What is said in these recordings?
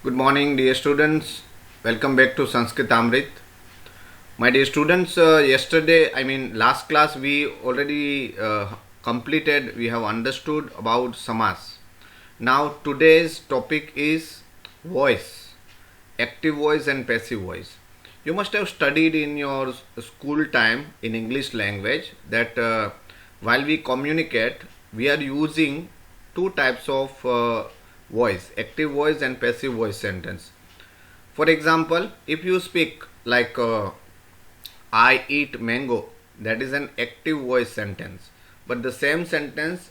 Good morning, dear students. Welcome back to SANSKRITAMRITA. My dear students, last class we already completed, we have understood about samas. Now, today's topic is voice, active voice and passive voice. You must have studied in your school time in English language that while we communicate, we are using two types of voice, active voice and passive voice sentence. For example, if you speak like I eat mango, that is an active voice sentence. But the same sentence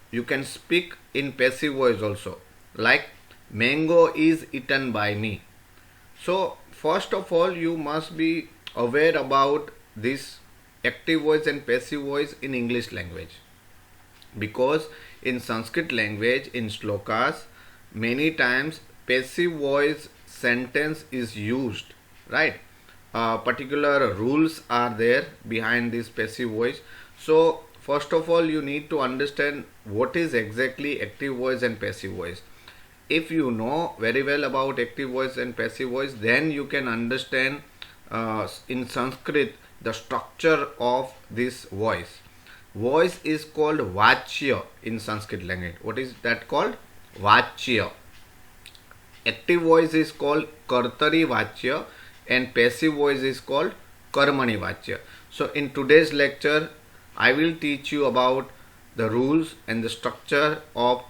you can speak in passive voice also, like mango is eaten by me. So, first of all, you must be aware about this active voice and passive voice in English language, because in Sanskrit language, in shlokas, many times passive voice sentence is used, right? Particular rules are there behind this passive voice. So first of all, you need to understand what is exactly active voice and passive voice. If you know very well about active voice and passive voice, then you can understand in Sanskrit the structure of this voice. Voice is called vachya in Sanskrit language. What is that called? Vachya. Active voice is called kartari vachya and passive voice is called karmani vachya. So in today's lecture, I will teach you about the rules and the structure of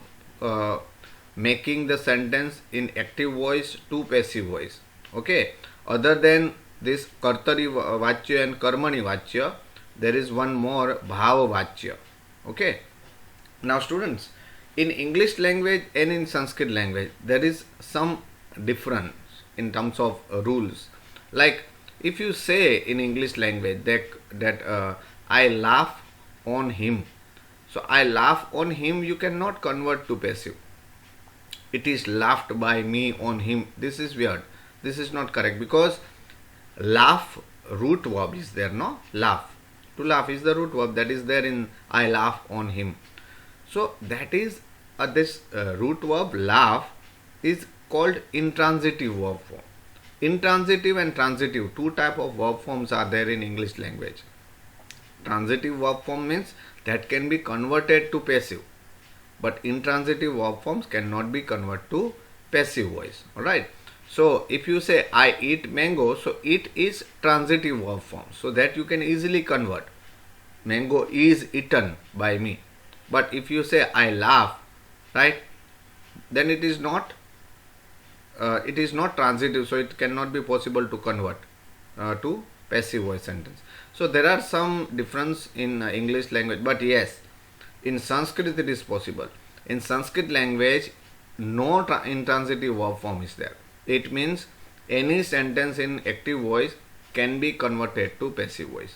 making the sentence in active voice to passive voice. Okay. Other than this kartari vachya and karmani vachya, there is one more bhava vachya. Okay. Now students, in English language and in Sanskrit language, there is some difference in terms of rules. Like if you say in English language that I laugh on him, so I laugh on him, you cannot convert to passive. It is laughed by me on him. This is weird. This is not correct, because laugh root verb is there, no? Laugh. To laugh is the root verb that is there in I laugh on him. So that is this root verb laugh is called intransitive verb form. Intransitive and transitive, two type of verb forms are there in English language. Transitive verb form means that can be converted to passive, but intransitive verb forms cannot be converted to passive voice. Alright. So if you say I eat mango, so it is transitive verb form, so that you can easily convert. Mango is eaten by me. But if you say I laugh, right, then it is not transitive, so it cannot be possible to convert to passive voice sentence. So there are some difference in English language, but yes, in Sanskrit it is possible. In Sanskrit language, no intransitive verb form is there. It means any sentence in active voice can be converted to passive voice.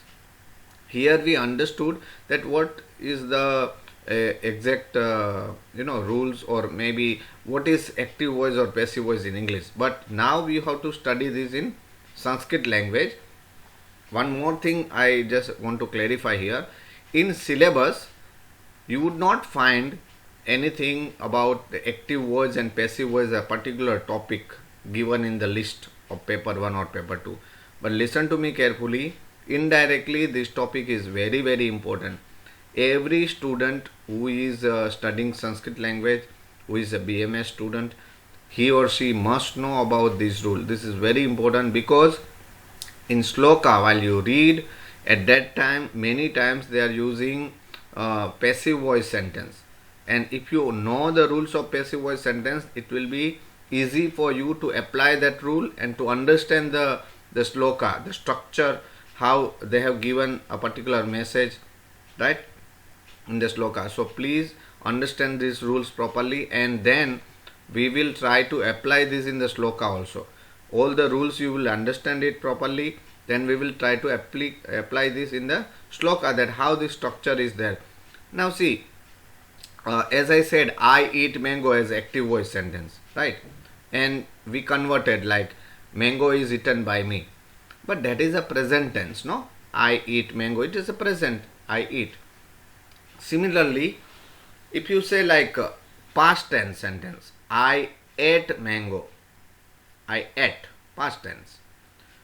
Here we understood that what is the exact rules, or maybe what is active voice or passive voice in English. But now we have to study this in Sanskrit language. One more thing I just want to clarify here. In syllabus, you would not find anything about the active voice and passive voice, a particular topic given in the list of paper 1 or paper 2. But listen to me carefully. Indirectly, this topic is very, very important. Every student who is studying Sanskrit language, who is a BMS student, he or she must know about this rule. This is very important, because in shloka, while you read, at that time, many times they are using passive voice sentence. And if you know the rules of passive voice sentence, it will be easy for you to apply that rule and to understand the shloka, the structure, how they have given a particular message, right, in the shloka. So please understand these rules properly, and then we will try to apply this in the shloka also. All the rules you will understand it properly, then we will try to apply this in the shloka, that how this structure is there. Now see, as I said, I eat mango as active voice sentence, right? And we converted like mango is eaten by me. But that is a present tense, no? I eat mango, it is a present, I eat. Similarly, if you say like past tense sentence, I ate mango, I ate, past tense.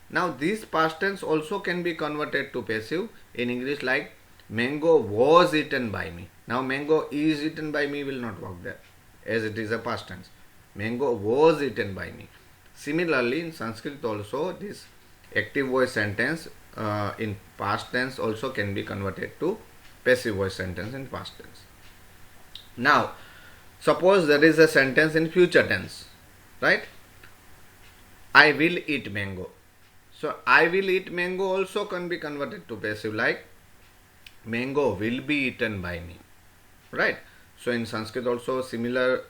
Now this past tense also can be converted to passive in English, like mango was eaten by me. Now mango is eaten by me will not work there, as it is a past tense. Mango was eaten by me. Similarly, in Sanskrit also, this active voice sentence in past tense also can be converted to passive voice sentence in past tense. Now, suppose there is a sentence in future tense, right? I will eat mango. So I will eat mango also can be converted to passive, like mango will be eaten by me, right? So in Sanskrit also similar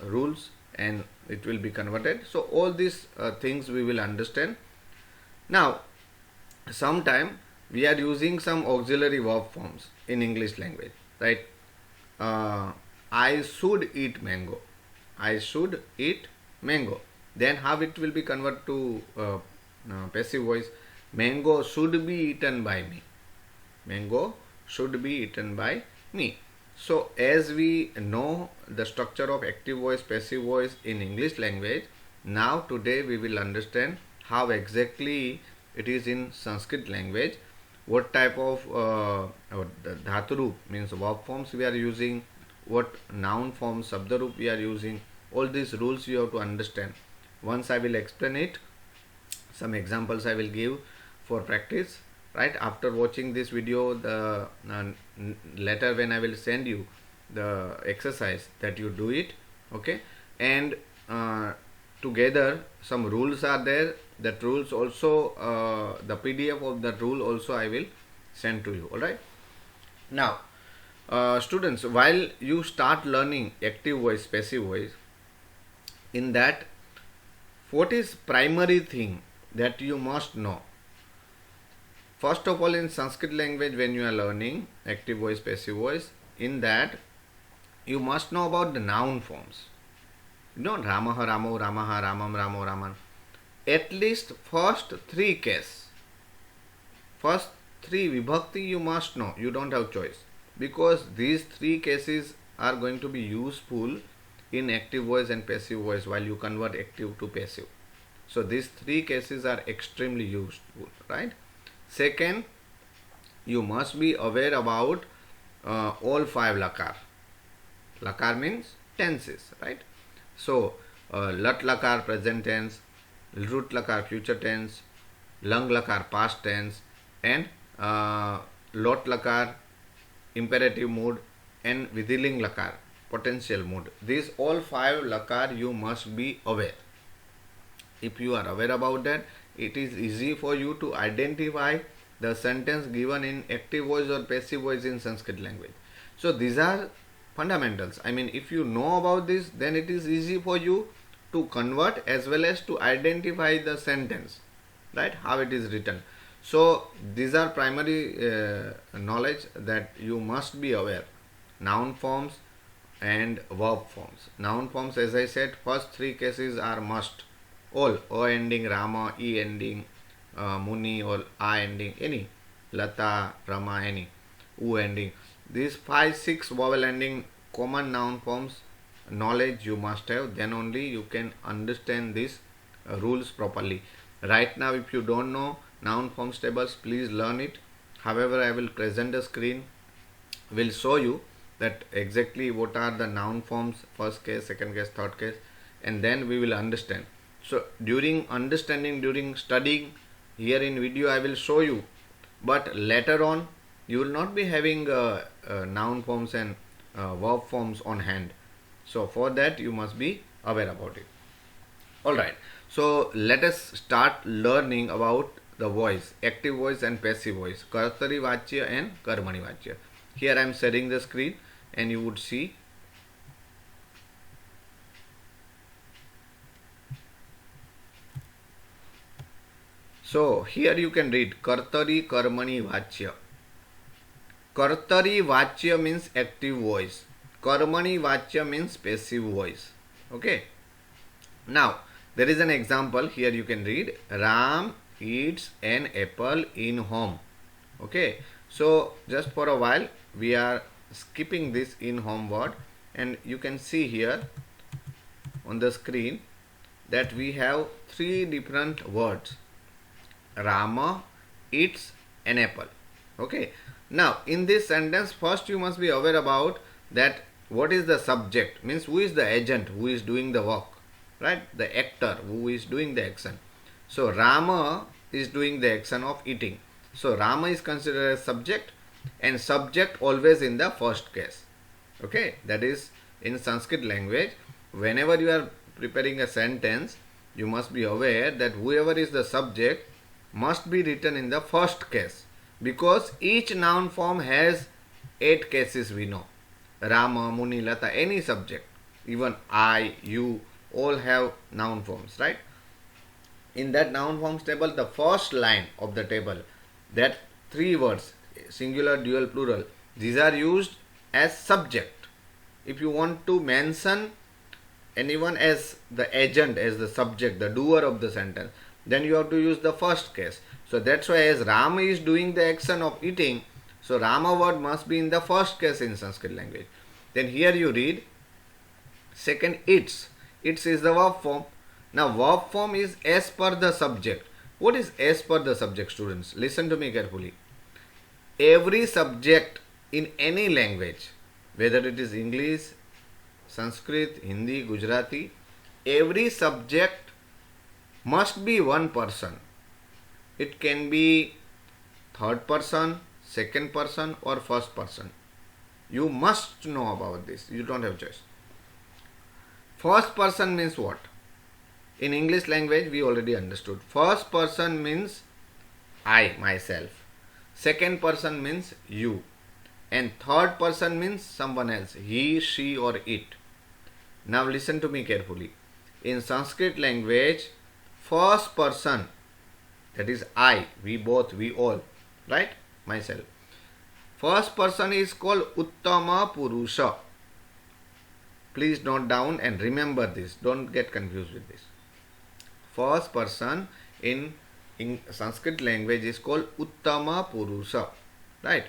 rules, and it will be converted. So all these things we will understand. Now, sometime we are using some auxiliary verb forms in English language, right? I should eat mango. I should eat mango. Then how it will be converted to passive voice? Mango should be eaten by me. Mango should be eaten by me. So as we know the structure of active voice, passive voice in English language, now today we will understand how exactly it is in Sanskrit language, what type of dhaturup means verb forms we are using, what noun forms shabdarup we are using. All these rules you have to understand. Once I will explain it, some examples I will give for practice, right? After watching this video, the later when I will send you the exercise, that you do it, okay? And together some rules are there. That rules also, the PDF of that rule also I will send to you. All right. Now, students, while you start learning active voice, passive voice, in that, what is primary thing that you must know? First of all, in Sanskrit language, when you are learning active voice, passive voice, in that you must know about the noun forms. You know, Ramaha, Ramo, Ramaha, Ramam, Ramo, Raman. At least first three case, first three vibhakti you must know. You don't have choice, because these three cases are going to be useful in active voice and passive voice while you convert active to passive. So these three cases are extremely useful, right? Second, you must be aware about all five lakar. Lakar means tenses, right? So lat lakar present tense, rut lakar future tense, lang lakar past tense, and lot lakar imperative mood, and vidhiling lakar potential mood. These all five lakar you must be aware. If you are aware about that, it is easy for you to identify the sentence given in active voice or passive voice in Sanskrit language. So these are fundamentals. I mean, if you know about this, then it is easy for you to convert as well as to identify the sentence, right? How it is written. So these are primary knowledge that you must be aware. Noun forms and verb forms. Noun forms, as I said, first three cases are must. All, O ending, Rama, E ending, Muni, or A ending, any, Lata, Rama, any, U ending. These 5-6 vowel ending common noun forms knowledge you must have. Then only you can understand these rules properly. Right now, if you don't know noun forms tables, please learn it. However, I will present the screen, will show you that exactly what are the noun forms, first case, second case, third case, and then we will understand. So during understanding, during studying, here in video I will show you, but later on you will not be having noun forms and verb forms on hand. So for that you must be aware about it. Alright, so let us start learning about the voice, active voice and passive voice, Kartari Vachya and Karmani Vachya. Here I am sharing the screen and you would see. So here you can read Kartari Karmani Vachya. Kartari Vachya means active voice. Karmani Vachya means passive voice. Okay. Now there is an example. Here you can read Ram eats an apple in home. Okay. So just for a while we are skipping this in home word, and you can see here on the screen that we have three different words: Rama, eats an apple. Okay. Now, in this sentence, first you must be aware about that what is the subject, means who is the agent who is doing the work, right? The actor who is doing the action. So, Rama is doing the action of eating. So, Rama is considered as subject, and subject always in the first case. Okay, that is in Sanskrit language. Whenever you are preparing a sentence, you must be aware that whoever is the subject must be written in the first case, because each noun form has 8 cases we know. Rama, Muni, Lata, any subject, even I, you, all have noun forms, right? In that noun forms table, the first line of the table, that three words, singular, dual, plural, these are used as subject. If you want to mention anyone as the agent, as the subject, the doer of the sentence, then you have to use the first case. So that's why, as Rama is doing the action of eating, so Rama word must be in the first case in Sanskrit language. Then here you read second, eats. Eats is the verb form. Now verb form is as per the subject. What is as per the subject, students? Listen to me carefully. Every subject in any language, whether it is English, Sanskrit, Hindi, Gujarati, every subject must be one person. It can be third person, second person, or first person. You must know about this. You don't have choice. First person means what? In English language, we already understood. First person means I, myself. Second person means you. And third person means someone else. He, she, or it. Now listen to me carefully. In Sanskrit language, first person, that is I, we both, we all, right? Myself. First person is called Uttama Purusha. Please note down and remember this. Don't get confused with this. First person in Sanskrit language is called Uttama Purusha, right?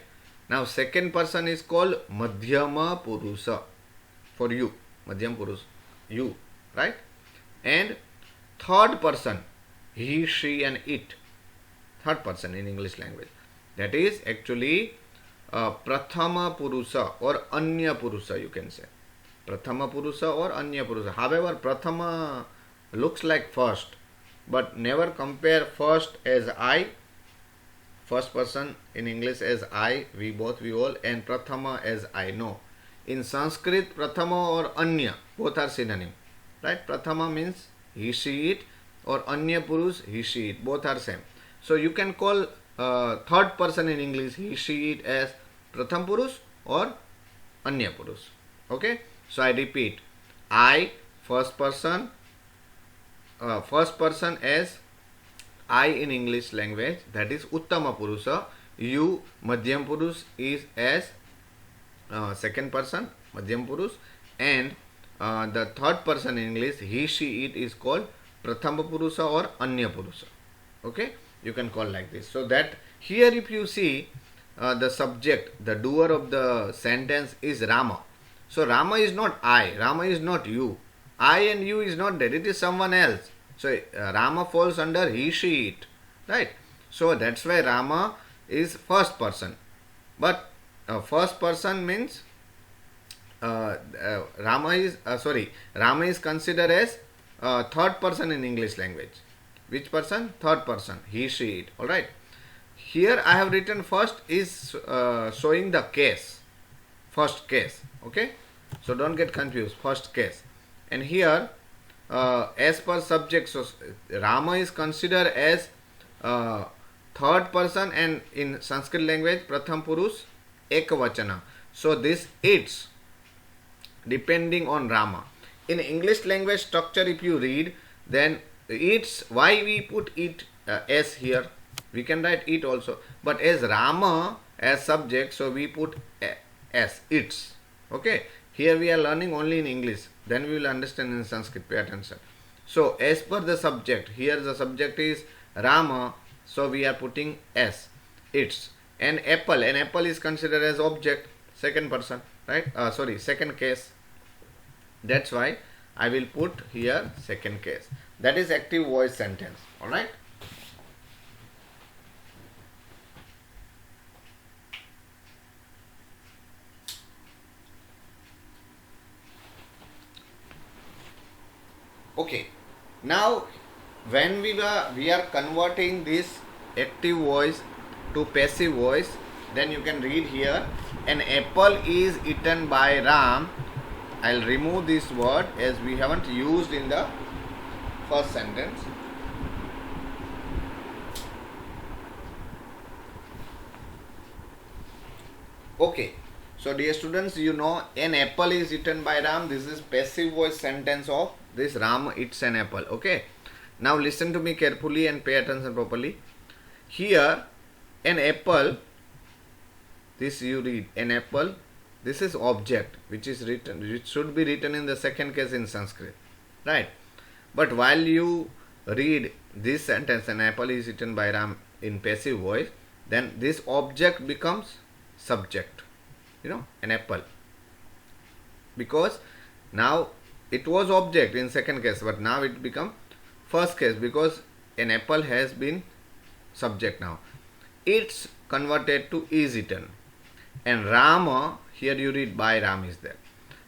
Now second person is called Madhyama Purusha, for you, Madhyam Purusha, you, right? And third person, he, she, and it. Third person in English language. That is actually Prathama Purusha or Anya Purusha, you can say. Prathama Purusha or Anya Purusha. However, Prathama looks like first, but never compare first as I, first person in English as I, we both, we all, and Prathama as I know. In Sanskrit, Prathama or Anya, both are synonym, right? Prathama means he, she, it, or Anya Purush, he, she, it, both are same. So you can call third person in English, he, she, it, as Pratham Purush or Anya Purush. Okay? So I repeat, I, first person as I in English language, that is Uttama Purusha. You, Madhyam Purush, is as second person, Madhyam Purush, and the third person in English, he, she, it, is called Prathama Purusha or Anya Purusha. Okay, you can call like this. So that here, if you see the subject, the doer of the sentence is Rama. So Rama is not I, Rama is not you. I and you is not there, it is someone else. So Rama falls under he, she, it, right? So that's why Rama is first person. But first person means Rama is considered as third person in English language. Which person? Third person, he, she, it. All right. Here I have written first is showing the case, first case. Okay. So don't get confused. First case. And here, as per subject, so Rama is considered as third person, and in Sanskrit language, Pratham Purush, Ekavachana. So this it's depending on Rama. In English language structure, if you read, then it's why we put it as here. We can write it also, but as Rama as subject, so we put as it's. Okay. Here we are learning only in English. Then we will understand in Sanskrit. Pay attention. So as per the subject, here the subject is Rama. So we are putting S. It's an apple. An apple is considered as object. Second person, right? Second case. That's why I will put here second case. That is active voice sentence. Alright. Okay. Now when we are converting this active voice to passive voice, then you can read here, an apple is eaten by Ram. I'll remove this word as we haven't used in the first sentence. Okay. So dear students, you know an apple is eaten by Ram. This is passive voice sentence of this Ram eats an apple. Okay. Now listen to me carefully and pay attention properly. Here an apple, this you read, an apple, this is object which is written, which should be written in the second case in Sanskrit, right? But while you read this sentence, an apple is eaten by Ram, in passive voice, then this object becomes subject, you know, an apple, because now it was object in second case, but now it become first case because an apple has been subject now. It's converted to is eaten, and Rama, here you read by Ram is there.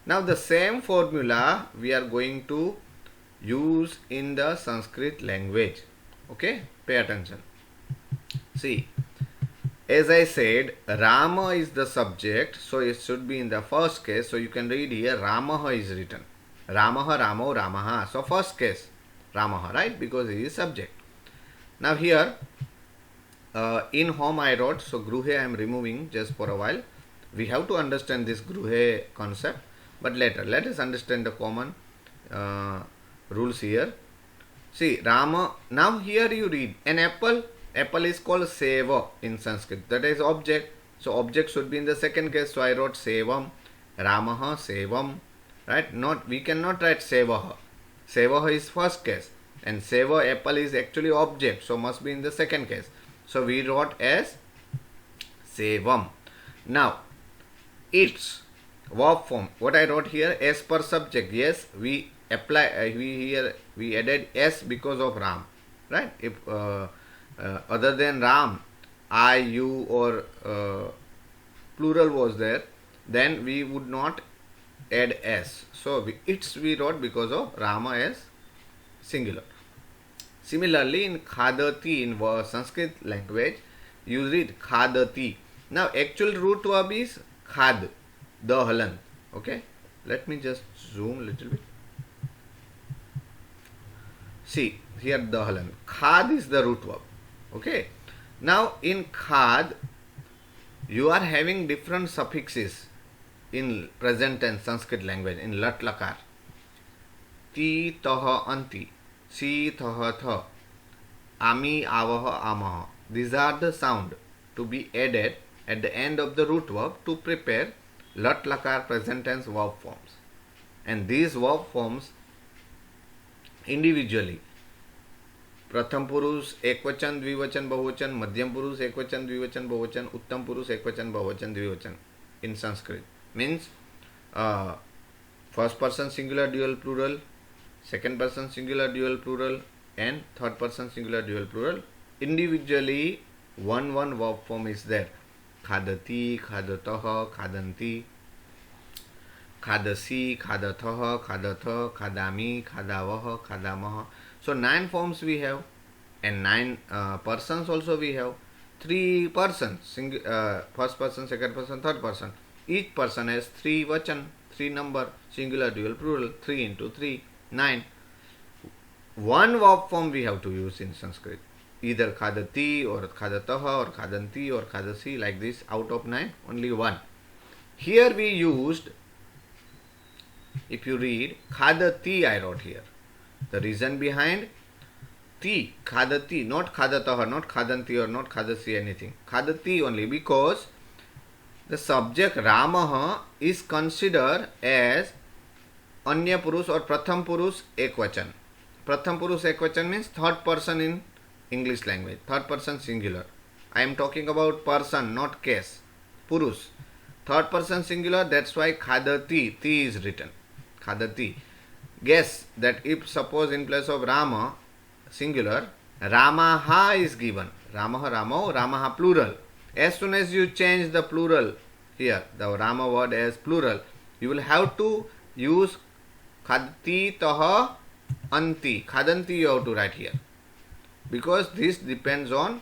Now the same formula we are going to use in the Sanskrit language. Okay, pay attention. See, as I said, Rama is the subject, so it should be in the first case. So you can read here Ramaha is written. Ramaha, Ramo, Ramaha. So first case Ramaha, right? Because he is subject. Now here in home I wrote, so Gruhe I am removing just for a while. We have to understand this Gruhe concept, but later let us understand the common rules here. See, Rama, now here you read an apple. Apple is called Seva in Sanskrit. That is object. So object should be in the second case. So I wrote Sevam, Ramaha, Sevam. Right? Not, we cannot write Sevaha. Sevaha is first case, and Seva, apple, is actually object, so must be in the second case. So we wrote as Sevam. Now its verb form, what I wrote here, as per subject. Yes, we apply, we added s because of Ram, right? If other than Ram, I, you, or plural was there, then we would not add s. So we wrote because of Rama as singular. Similarly, in khadati, in Sanskrit language, you read khadati. Now actual root verb is khad, dahalan. Okay, let me just zoom a little bit. See here, dahalan. Khad is the root verb. Okay. Now in khad, you are having different suffixes in present tense Sanskrit language, in lat lakar. Ti, taha, anti. Si, tha, tha. Ami, avaha, amaha. These are the sound to be added at the end of the root verb to prepare lat lakar present tense verb forms. And these verb forms individually, प्रथम पुरुष एकवचन द्विवचन बहुवचन, मध्यम पुरुष एकवचन द्विवचन बहुवचन, उत्तम पुरुष एकवचन बहुवचन द्विवचन in Sanskrit means first person singular dual plural, second person singular dual plural, and third person singular dual plural. Individually one verb form is there. Khadati, khadatah, khadanti, khadasi, khadatah, khadatha, khadami, khadavah, khadamah. So 9 forms we have, and 9 persons also we have. 3 persons, first person, second person, third person. Each person has 3 vachan, 3 number, singular, dual, plural, 3 into 3, 9. One verb form we have to use in Sanskrit. Either khadati or khadataha or khadanti or khadasi, like this. Out of 9, only one. Here we used, if you read, khadati I wrote here. The reason behind ti, khadati, not khadataha, not khadanti or not khadasi, anything. Khadati only, because the subject Ramaha is considered as Anya Purush or Pratham Purush Ekvachan. Pratham Purush Ekvachan means third person in English language, third person singular. I am talking about person, not case. Purush, third person singular, that's why khadati, ti is written. Khadati. guess that if suppose in place of Rama, singular, Ramaha is given. Ramaha, Ramo, Ramaha plural. As soon as you change the plural here, the Rama word as plural, you will have to use khadti taha anti. Khadanti you have to write here. Because this depends on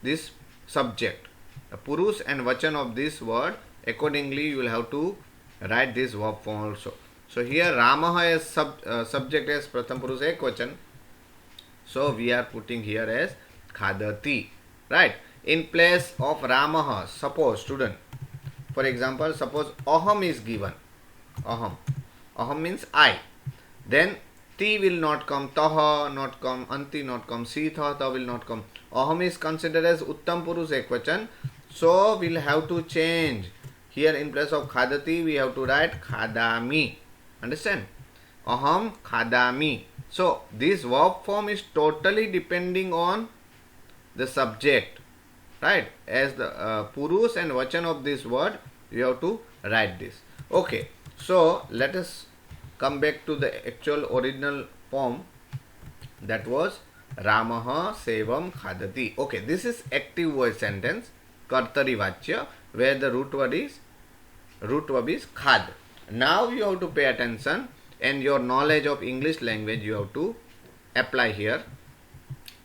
this subject. The Purush and Vachan of this word, accordingly you will have to write this verb form also. So here Ramaha as subject as Pratham Purush Ekvachan. So we are putting here as khadati. Right? In place of Ramaha, suppose student, for example, suppose Aham is given. Aham. Aham means I. Then Ti will not come, Taha not come, Anti not come, Sitha Ta will not come. Aham is considered as Uttam Purush Ekvachan. So we'll have to change. Here in place of khadati, we have to write khadami. Understand? Aham khadami. So this verb form is totally depending on the subject. Right? As the Purush and Vachan of this word, you have to write this. Okay. So let us come back to the actual original form. That was Ramaha Sevam Khadati. Okay. This is active voice sentence. Kartari Vachya, where the root verb is khad. Now you have to pay attention, and your knowledge of English language you have to apply here.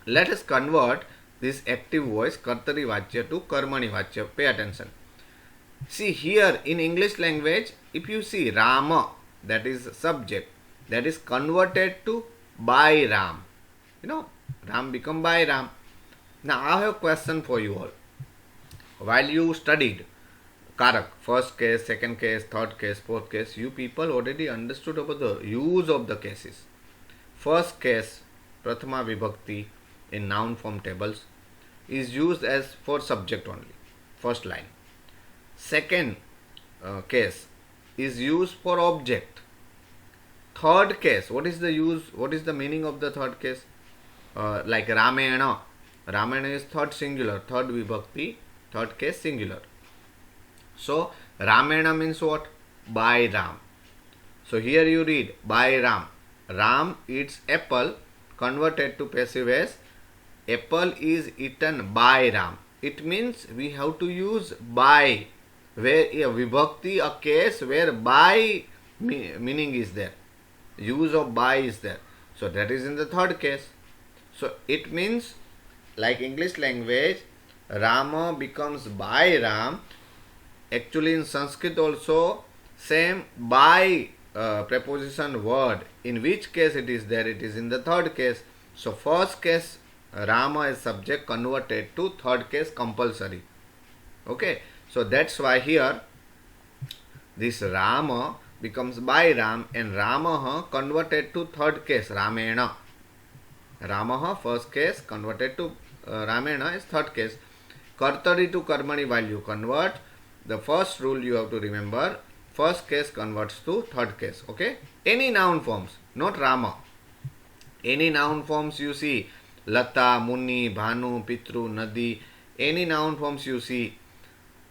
Let us convert this active voice Kartari Vachya to Karmani Vachya. Pay attention. See here in English language, if you see Rama, that is subject, that is converted to by Ram. You know, Ram become by Ram. Now I have a question for you all. While you studied Karak, first case, second case, third case, fourth case, you people already understood about the use of the cases. First case, Prathama Vibhakti in noun form tables is used as for subject only, first line. Second case is used for object. Third case, what is the meaning of the third case? Like Ramayana. Ramayana is third singular, third Vibhakti, third case singular. So Ramayana means what? By Ram. So here you read by Ram. Ram eats apple, converted to passive as apple is eaten by Ram. It means we have to use by, where a Vibhakti, a case where by meaning is there. Use of by is there. So that is in the third case. So it means, like English language, Rama becomes by Ram. Actually in Sanskrit also same by preposition word. In which case it is there? It is in the third case. So first case Rama is subject, converted to third case compulsory. Okay. So that's why here this Rama becomes by Ram, and Ramaha converted to third case Ramayana. Ramaha first case converted to Ramayana is third case. Kartari to Karmani, while you convert, the first rule you have to remember, first case converts to third case. Okay. Any noun forms, not Rama. Any noun forms you see, Lata, Muni, Bhanu, Pitru, Nadi, any noun forms you see,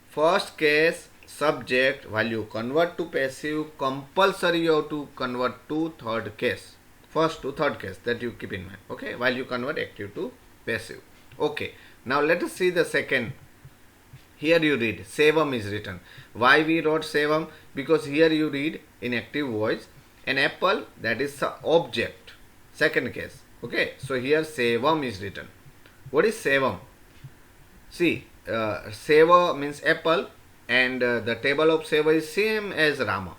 first case subject, while you convert to passive, compulsory you have to convert to third case. First to third case, that you keep in mind. Okay. While you convert active to passive. Okay. Now let us see the second. Here you read Sevam is written. Why we wrote Sevam? Because here you read in active voice an apple, that is object. Second case. Okay. So here Sevam is written. What is Sevam? See, Seva means apple, and the table of Seva is same as Rama.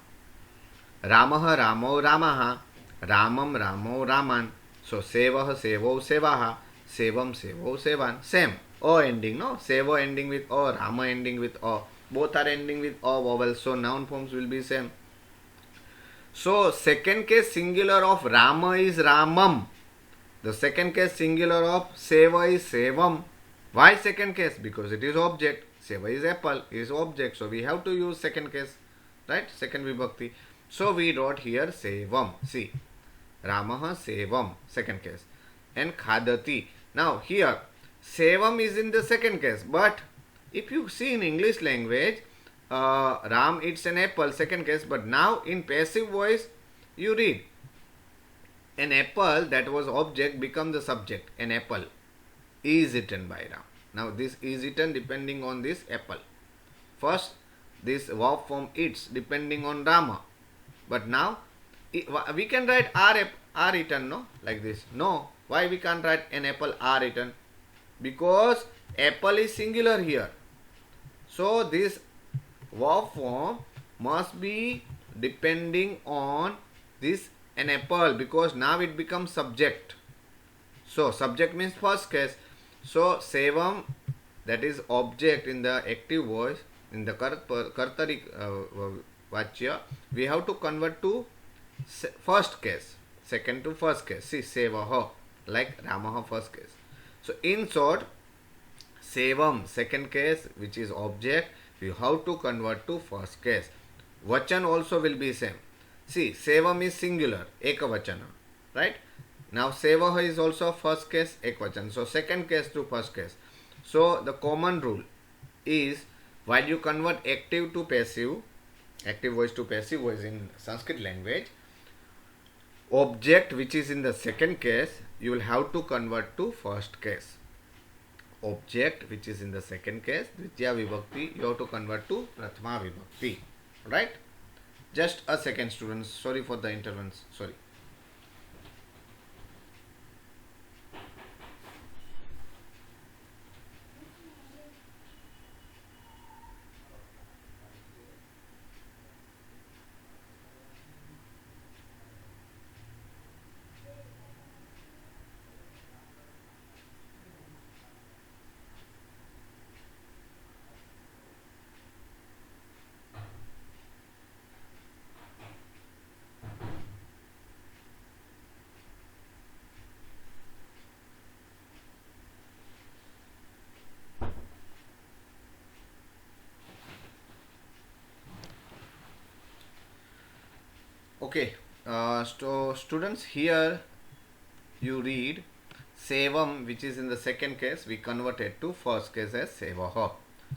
Ramaha, Ramo, Ramaha, Ramam, Ramo, Raman. So Sevaha, Sevo, Sevaha, Sevam, Sevo, Sevan. Same. O ending, no? Seva ending with O, Rama ending with O. Both are ending with O vowels. So noun forms will be same. So second case singular of Rama is Ramam. The second case singular of Seva is Sevam. Why second case? Because it is object. Seva is apple, is object. So we have to use second case, right? Second vibhakti. So we wrote here Sevam. See, Ramaha Sevam, second case. And Khadati. Now here, Sevam is in the second case. But if you see in English language, Ram eats an apple, second case. But now in passive voice, you read. An apple that was object become the subject. An apple is eaten by Ram. Now this is eaten depending on this apple. First, this verb form eats depending on Rama. But now we can write are eaten, no? Like this. No. Why we can't write an apple are eaten? Because apple is singular here. So this verb form must be depending on this an apple, because now it becomes subject. So subject means first case. So sevam, that is object in the active voice, in the kartari vachya, we have to convert to first case, second to first case. See, sevaha, like Ramaha first case. So in short, sevam second case, which is object, we have to convert to first case. Vachan also will be same. See, sevam is singular, ekavachana, right? Now sevaha is also first case, ekvachan. So second case to first case. So the common rule is, while you convert active to passive, active voice to passive voice in Sanskrit language, object which is in the second case, you will have to convert to first case. Object which is in the second case, Dvitiya Vibhakti, you have to convert to Prathama Vibhakti. Right? Just a second, students. Sorry for the interference. Sorry. Okay, so students, here you read sevam, which is in the second case, we converted to first case as sevaha.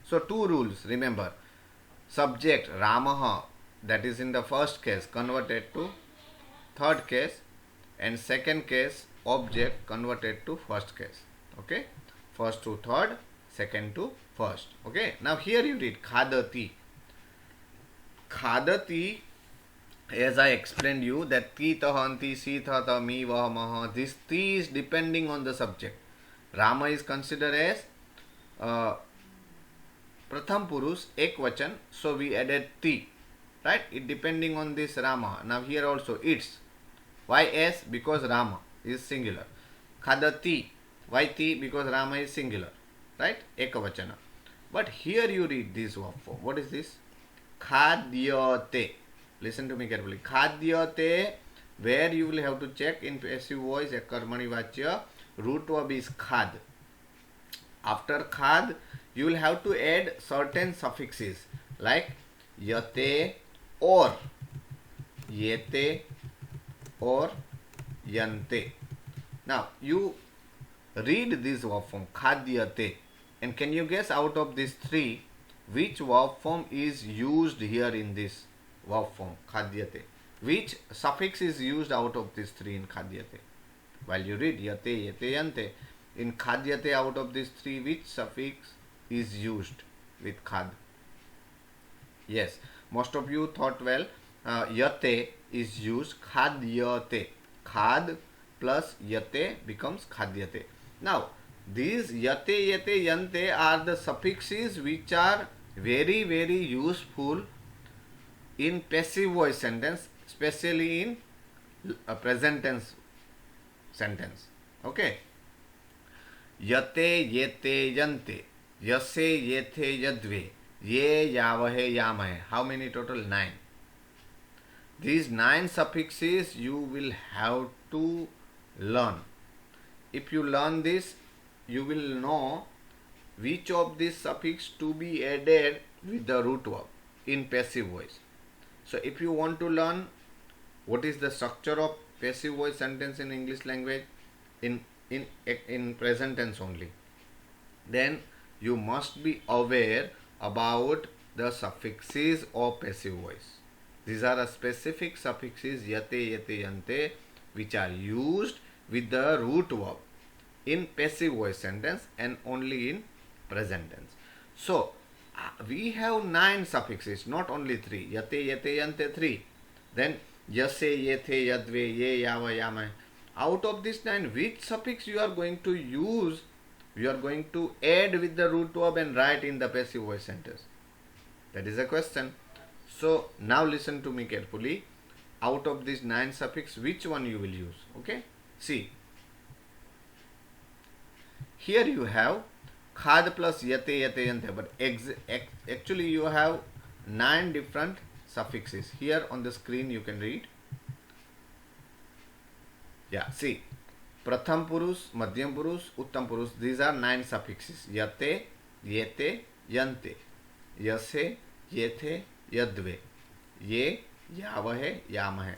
So two rules, remember. Subject Ramaha, that is in the first case, converted to third case, and second case object converted to first case. Okay, first to third, second to first. Okay, now here you read khadati. Khadati, as I explained you, that ti tahanti si tha ta mi vah maha, this ti is depending on the subject. Rama is considered as pratham purush, ekvachan, so we added ti, right? It depending on this Rama. Now here also it's. Why s? Because Rama is singular. Khadati, why ti? Because Rama is singular, right? Ekavachana. But here you read this verb form. What is this? Khadyate. Listen to me carefully. Khadyate, where you will have to check in passive voice, a karmani vachya, root verb is khad. After khad, you will have to add certain suffixes like yate or yete or yante. Now you read this verb form khadyate, and can you guess out of these three which verb form is used here in this verb form khadyate? Which suffix is used out of these three in khadyate? While you read yate, yete, yante, in khadyate, out of these three, which suffix is used with khad? Yes, most of you thought well. Yate is used. Khadyate, khad plus yate becomes khadyate. Now these yate, yete, yante are the suffixes which are very, very useful in passive voice sentence, especially in present tense sentence. Okay. Yate, yete, yante, yase, yethe, yadve, ye, yavahe, yamahe. How many total? 9. These 9 suffixes you will have to learn. If you learn this, you will know which of these suffix to be added with the root verb in passive voice. So if you want to learn what is the structure of passive voice sentence in English language in present tense only, then you must be aware about the suffixes of passive voice. These are specific suffixes yate, yete, yante, which are used with the root verb in passive voice sentence and only in present tense. So we have 9 suffixes, not only 3. Yate, yete, yante, 3. Then yase, yethe, yadve, ye, yava, yama. Out of this 9, which suffix you are going to use? You are going to add with the root verb and write in the passive voice sentence. That is a question. So now listen to me carefully. Out of these 9 suffix, which one you will use? Okay. See. Here you have khad plus yate, yate, yante. But actually you have 9 different suffixes. Here on the screen you can read. Yeah. See. Pratham Purush, Madhyam Purush, Uttam Purush. These are 9 suffixes. Yate, yete, yante. Yase, yethe, yadve. Ye, yavahe, yamahe.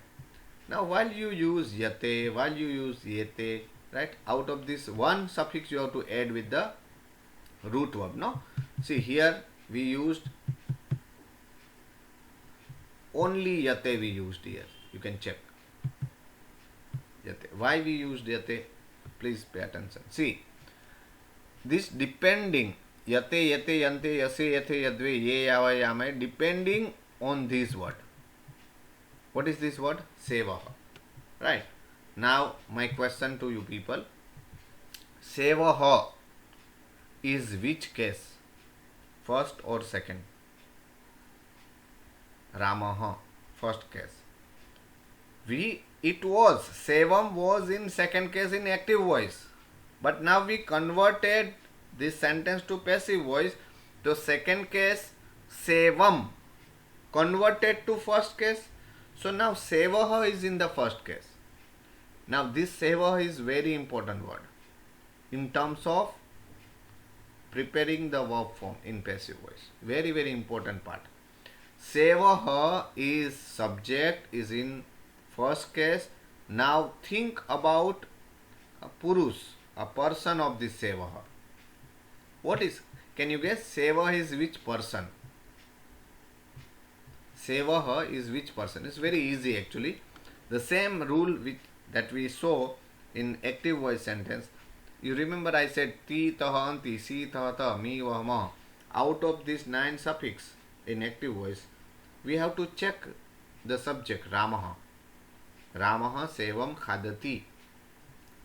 Now while you use yate, while you use yete, right, out of this one suffix you have to add with the root verb, no? See here we used only yate we used here. You can check. Yate. Why we used yate? Please pay attention. See, this depending yate, yete, yante, yase, yethe, yadve, ye, yava, yame, depending on this word. What is this word? Sevaha. Right. Now my question to you people. Sevaha is which case? First or second? Ramaha. First case. Sevam was in second case in active voice. But now we converted this sentence to passive voice. The second case, sevam, converted to first case. So now sevaha is in the first case. Now this sevaha is very important word in terms of preparing the verb form in passive voice. Very, very important part. Sevaha is subject, is in first case. Now think about a purush, a person of this sevaha. What is? Can you guess? Sevaha is which person? Sevaha is which person? It's very easy actually. The same rule that we saw in active voice sentence. You remember I said ti, taha, anti, si, taha, ta, mi, vah, ma. Out of these 9 suffix in active voice, we have to check the subject, Ramaha. Ramaha sevam khadati.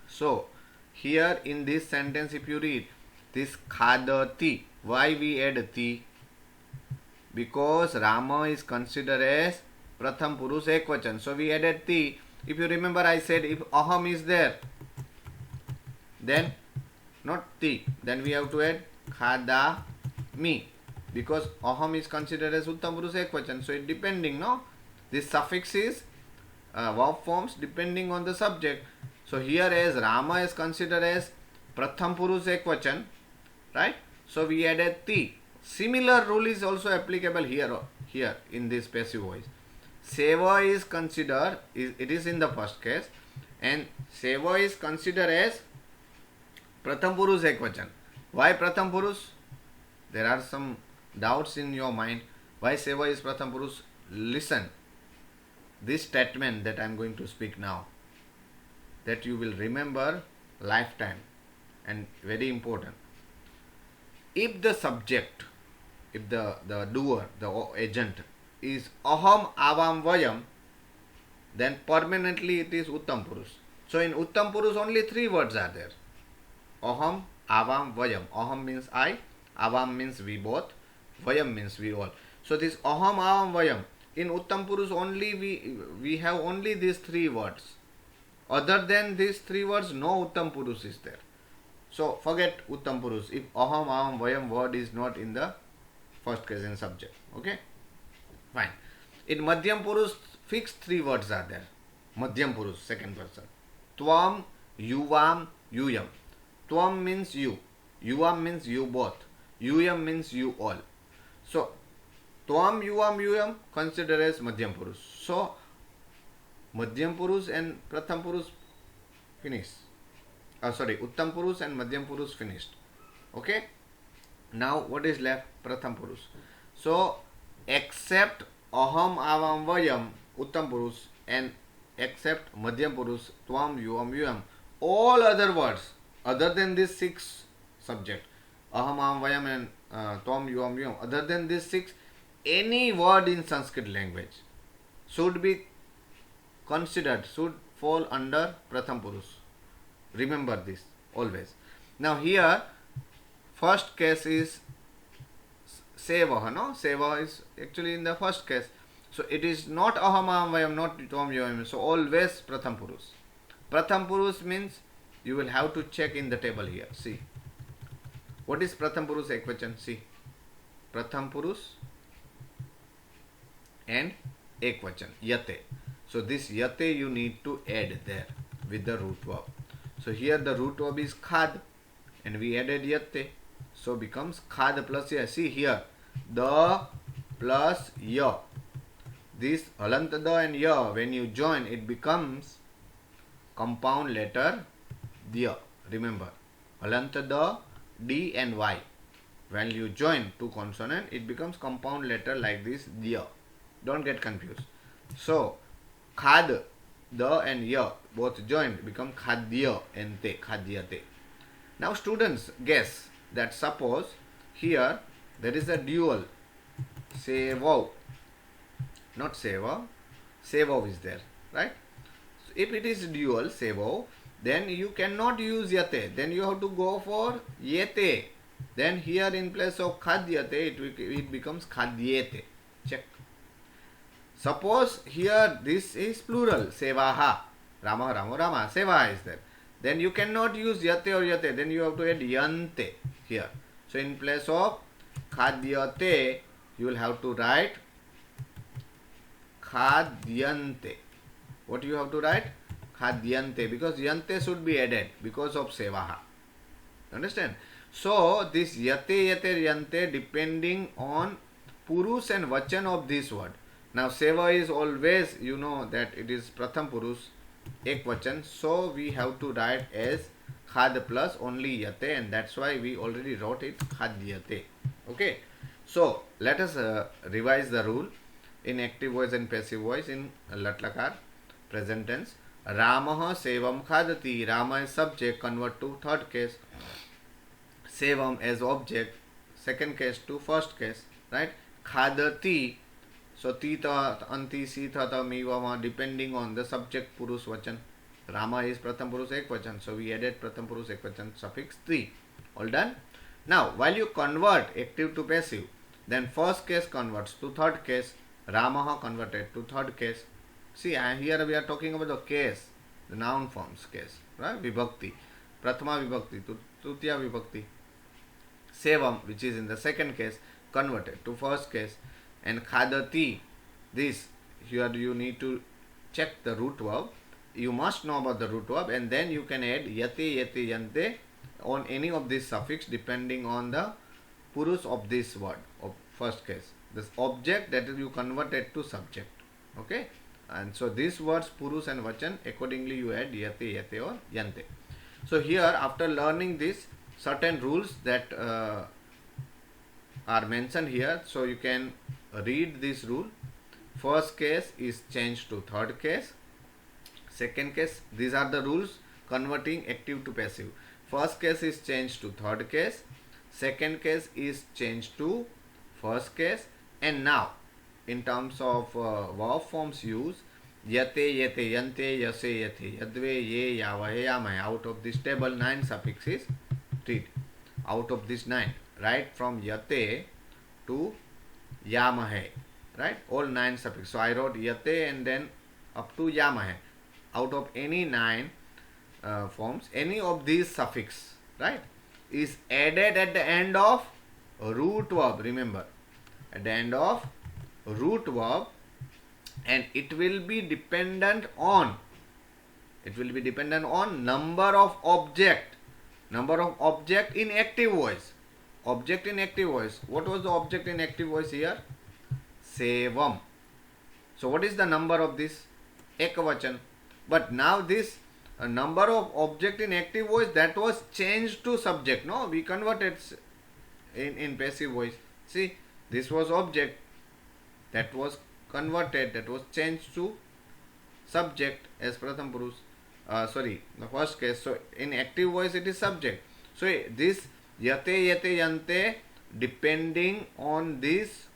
So here in this sentence if you read this khadati, why we add ti? Because Rama is considered as Pratham Purush Ekvachan. So we added ti. If you remember I said if aham is there, then not ti, then we have to add khada mi. Because aham is considered as Uttam Purush Ekvachan. So it depending, no? This suffix is verb forms depending on the subject. So here as Rama is considered as Pratham Purush Ekvachan, right? So we added ti. Similar rule is also applicable here in this passive voice. Seva is considered, it is in the first case, and Seva is considered as Pratham Purush Ekvachan. Why Pratham Purush? There are some doubts in your mind. Why Seva is Pratham Purush? Listen. This statement that I am going to speak now, that you will remember lifetime and very important. If the subject, if the doer, the agent is aham, avam, vayam, then permanently it is Uttam Purush. So in Uttam Purush only 3 words are there. Aham, avam, vayam. Aham means I, avam means we both, vayam means we all. So this aham, avam, vayam. In Uttam Purush only we have only these 3 words. Other than these 3 words, no Uttam Purush is there. So forget Uttam Purush if aham, avam, vayam word is not in the first case in subject. Okay? Fine. In Madhyam Purush, fixed 3 words are there. Madhyam Purush, second person. Tvam, yuvam, yuyam. Tvam means you. Yuvam means you both. Yuyam means you all. So Tvam, yuvam, yuyam considered as Madhyam Purush. So Madhyam Purush and Pratham Purush finished. Uttam Purush and Madhyam Purush finished. Okay. Now what is left? Pratham Purush. So except aham, avam, vayam, uttam purush, and except madhyam purush, tvam, yuvam, yuyam, all other words other than these six subject, aham, avam, vayam, and tvam, yuvam, yuyam, other than these six, any word in Sanskrit language should be considered, should fall under pratham purush. Remember this always. Now here first case is seva, no? Seva is actually in the first case. So it is not aham, aham, vayam, not tvam, yuyam. So always pratham purush. Pratham purush means you will have to check in the table here. See. What is pratham purush ekvachan? See. Pratham purush and ekvachan. Yate. So this yate you need to add there with the root verb. So here the root verb is khad and we added yate. So becomes khad plus ya. See here. The plus ya. This halant da and ya, when you join, it becomes compound letter dia. Remember. Halant da, d and y. When you join two consonant, it becomes compound letter like this dia. Don't get confused. So khad, the and ya both joined become khadya and te, khadyate. Now students guess that suppose here there is a dual sevo, not seva, sevo is there, right? So if it is dual sevo, then you cannot use yate, then you have to go for yete. Then here in place of khadyate it becomes khadyete. Check. Suppose here this is plural, sevaha, rama, rama, rama, seva is there. Then you cannot use yate or yate, then you have to add yante here. So in place of khadyate, you will have to write khadyante. What you have to write? Khadyante, because yante should be added because of sevaha. Understand? So this yate, yate, yante depending on purush and vachan of this word. Now seva is always, you know that it is pratham purush, ekvachan. So we have to write as khad plus only yate, and that's why we already wrote it khadyate. Okay. So let us revise the rule in active voice and passive voice in latlakar, present tense. Ramah sevam khadati. Rama is subject, convert to third case. Sevam as object, second case to first case, right? Khadati. So tita, anti, sita, ta, miva, depending on the subject purush vachan. Rama is pratham purush ekvachan. So we added pratham purush ekvachan suffix 3. All done? Now while you convert active to passive, then first case converts to third case. Ramaha converted to third case. See, here we are talking about the case, the noun forms case, right? Vibhakti. Prathama vibhakti to tritiya vibhakti. Sevam, which is in the second case, converted to first case. And khadati, this here you need to check the root verb. You must know about the root verb, and then you can add yate, yete, yante on any of these suffix depending on the purush of this word of first case. This object that is you converted to subject. Okay, and so these words purush and vachan, accordingly you add yate, yete or yante. So here after learning this, certain rules that are mentioned here, so you can read this rule. First case is changed to third case. Second case, these are the rules converting active to passive. First case is changed to third case. Second case is changed to first case. And now in terms of verb forms use, yate, yete, yante, yase, yate, yadve, ye, yavahe, yamahe. Out of this table 9 suffixes read. Out of this 9, right from yate to yamahe, right? All 9 suffixes. So I wrote yate and then up to yamahe. Out of any 9 forms, any of these suffix, right, is added at the end of root verb. Remember, at the end of root verb, and it will be dependent on number of object. Number of object in active voice. Object in active voice. What was the object in active voice here? Sevam. So what is the number of this? Ekvachan. But now this number of object in active voice, that was changed to subject. No, we converted in passive voice. See, this was object, that was converted, that was changed to subject as Pratham Purush. The first case. So in active voice it is subject. So this yate, yate, yante, depending on this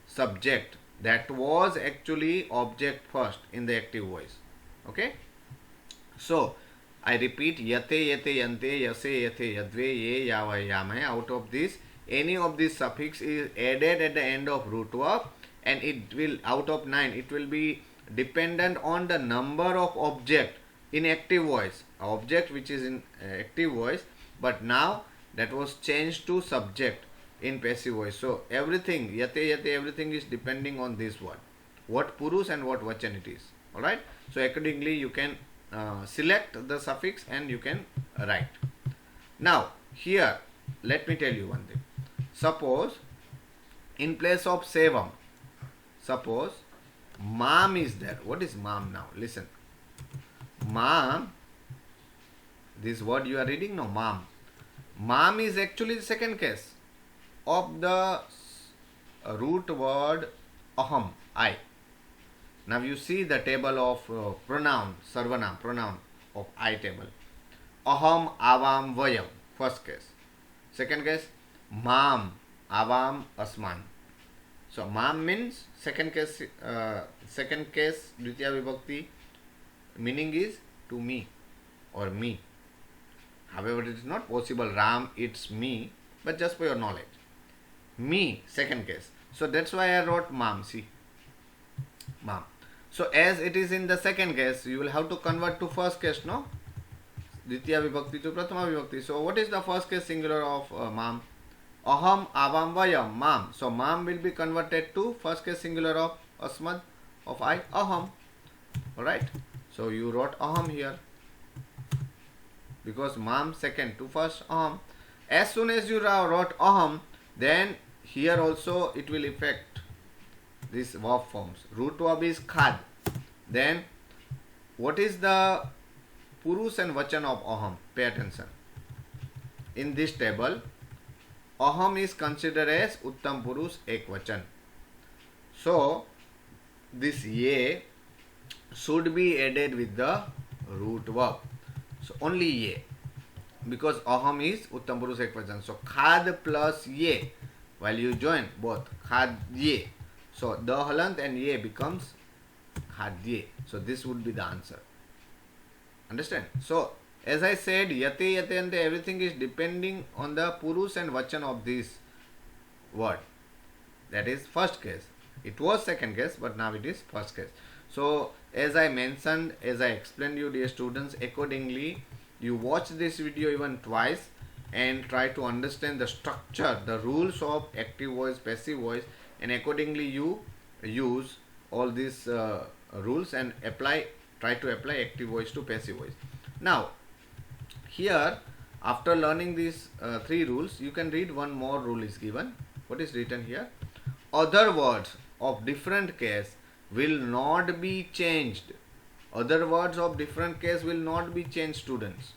subject, that was actually object first in the active voice. Okay. So I repeat, yate, yate, yante, yase, yate, yadve, ye, yava, yame. Out of this, any of these suffix is added at the end of root verb, and it will, out of 9, it will be dependent on the number of object in active voice. Object which is in active voice, but now that was changed to subject in passive voice. So everything, yate, yate, everything is depending on this word. What Purush and what Vachan it is. Alright. So accordingly you can select the suffix and you can write. Now here let me tell you one thing. Suppose in place of sevam, suppose mam is there. What is mam now? Listen. Mam, this word you are reading now, mam. Mam is actually the second case of the root word aham, I. Now you see the table of pronoun, sarvanam, pronoun of I table. Aham, avam, vayam, first case. Second case, mam, avam, asman. So mam means second case, Dvitiya Vibhakti, meaning is to me or me. However, it is not possible Ram, it's me, but just for your knowledge. Me, second case. So that's why I wrote mam, see. Mam. So as it is in the second case, you will have to convert to first case, no? Dvitiya Vibhakti to Prathama Vibhakti. So what is the first case singular of mam? Aham, avam, vayam, mam. So mam will be converted to first case singular of asmad, of I, aham. Alright. So you wrote aham here. Because mam second to first aham. As soon as you wrote aham, then here also it will affect these verb forms. Root verb is khad. Then what is the Purush and Vachan of aham? Pay attention. In this table, aham is considered as Uttam Purush Ek Vachan. So this ye should be added with the root verb. So only ye, because aham is Uttam Purush Ek Vachan. So khad plus ye, while you join both khad ye. So the halant and ye becomes khadye. So this would be the answer. Understand? So as I said, yate, yate, and everything is depending on the Purush and Vachan of this word. That is first case. It was second case, but now it is first case. So as I mentioned, as I explained you, dear students, accordingly you watch this video even twice and try to understand the structure, the rules of active voice, passive voice, and accordingly you use all these rules and try to apply active voice to passive voice. Now here, after learning these 3 rules, you can read one more rule is given. What is written here? Other words of different case will not be changed. Other words of different case will not be changed, students.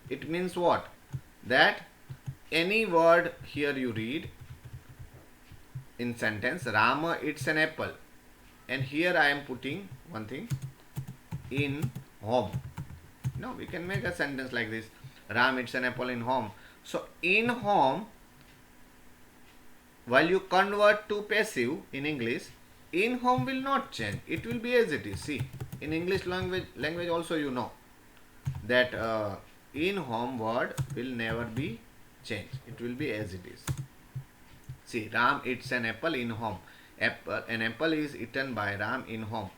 It means what? That any word here you read in sentence, Rama eats an apple, and here I am putting one thing, in home. No, we can make a sentence like this, Ram eats an apple in home. So in home, while you convert to passive in English, in home will not change, it will be as it is. See, in English language also you know that in home word will never be changed, it will be as it is. See, Ram eats an apple in home. An apple is eaten by Ram in home.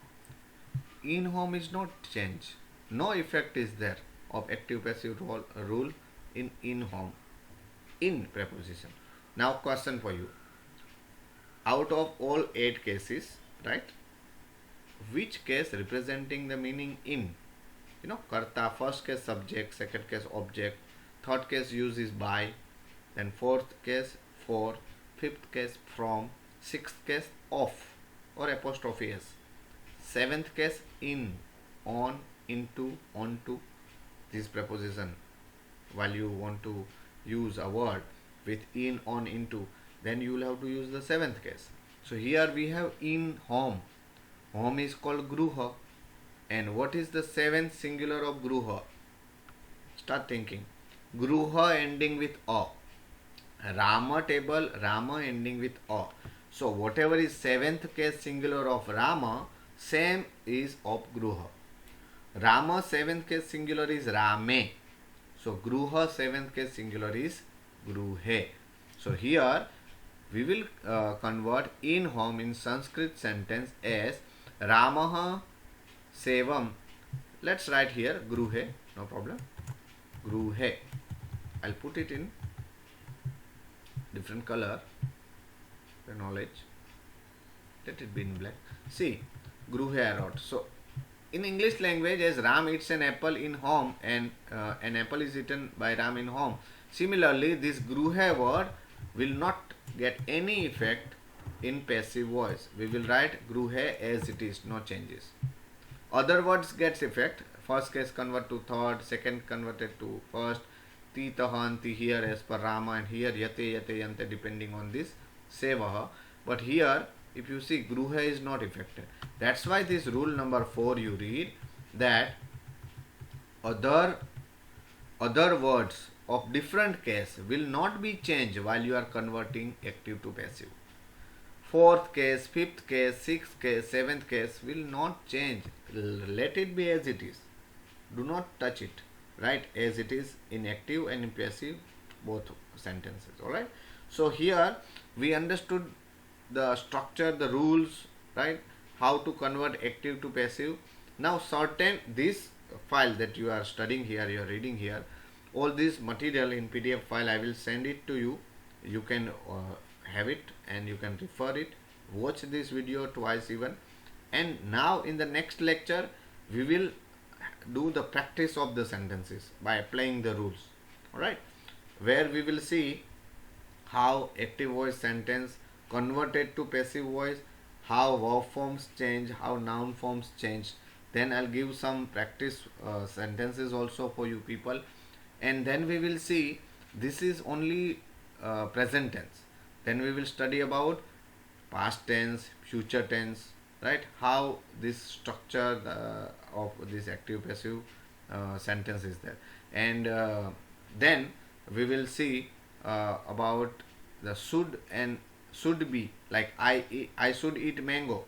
In home is not changed. No effect is there of active passive rule in home, in preposition. Now question for you. Out of all 8 cases, right, which case representing the meaning in? You know, karta, first case subject, second case object, third case use is by, then fourth case for, fifth case from, sixth case of or apostrophe s, seventh case in, on, into, onto. This preposition, while you want to use a word with in, on, into, then you will have to use the seventh case. So here we have in home. Home is called gruha. And what is the seventh singular of gruha? Start thinking. Gruha ending with a. Rama table, Rama ending with a. So whatever is seventh case singular of Rama, same is of gruha. Rama seventh case singular is Rame. So gruha seventh case singular is gruhe. So here we will convert in home in Sanskrit sentence as Ramaha sevam. Let's write here gruhe, no problem. Gruhe. I'll put it in different color for knowledge. Let it be in black. See, gruhe I wrote. So in English language, as Ram eats an apple in home and an apple is eaten by Ram in home. Similarly, this gruhe word will not get any effect in passive voice. We will write gruhe as it is, no changes. Other words gets effect. First case convert to third, second converted to first. Ti tahanti here as per Rama, and here yate yate yante depending on this sevaha. But here if you see gruha is not affected. That's why this rule number 4 you read that other words of different case will not be changed while you are converting active to passive. Fourth case, fifth case, sixth case, seventh case will not change. Let it be as it is. Do not touch it. Right, as it is in active and in passive both sentences. Alright. So here we understood the structure, the rules, right? How to convert active to passive. Now certain this file that you are studying here, you are reading here, all this material in PDF file I will send it to you. You can have it and you can refer it. Watch this video twice even. And now in the next lecture we will do the practice of the sentences by applying the rules. Alright, where we will see how active voice sentence converted to passive voice, how verb forms change, how noun forms change. Then I'll give some practice sentences also for you people, and then we will see this is only present tense. Then we will study about past tense, future tense, right? How this structure of this active passive sentence is there, and then we will see about the should and should be, like I should eat mango,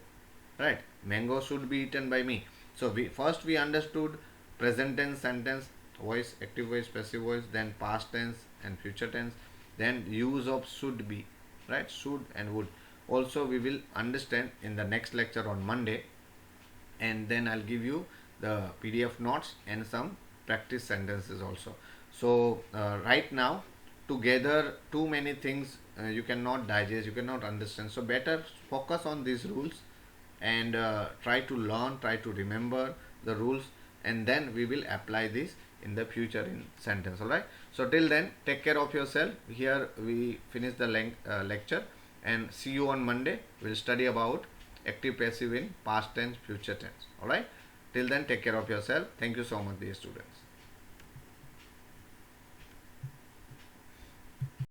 right? Mango should be eaten by me. So we understood present tense sentence, voice, active voice, passive voice, then past tense and future tense, then use of should be, right? Should and would. Also we will understand in the next lecture on Monday, and then I'll give you the PDF notes and some practice sentences also. So right now together too many things you cannot digest, you cannot understand. So better focus on these rules and try to learn, try to remember the rules, and then we will apply this in the future in sentence. All right. So till then, take care of yourself. Here we finish the lecture, and see you on Monday. We'll study about active passive in past tense, future tense. All right. Till then, take care of yourself. Thank you so much, dear students.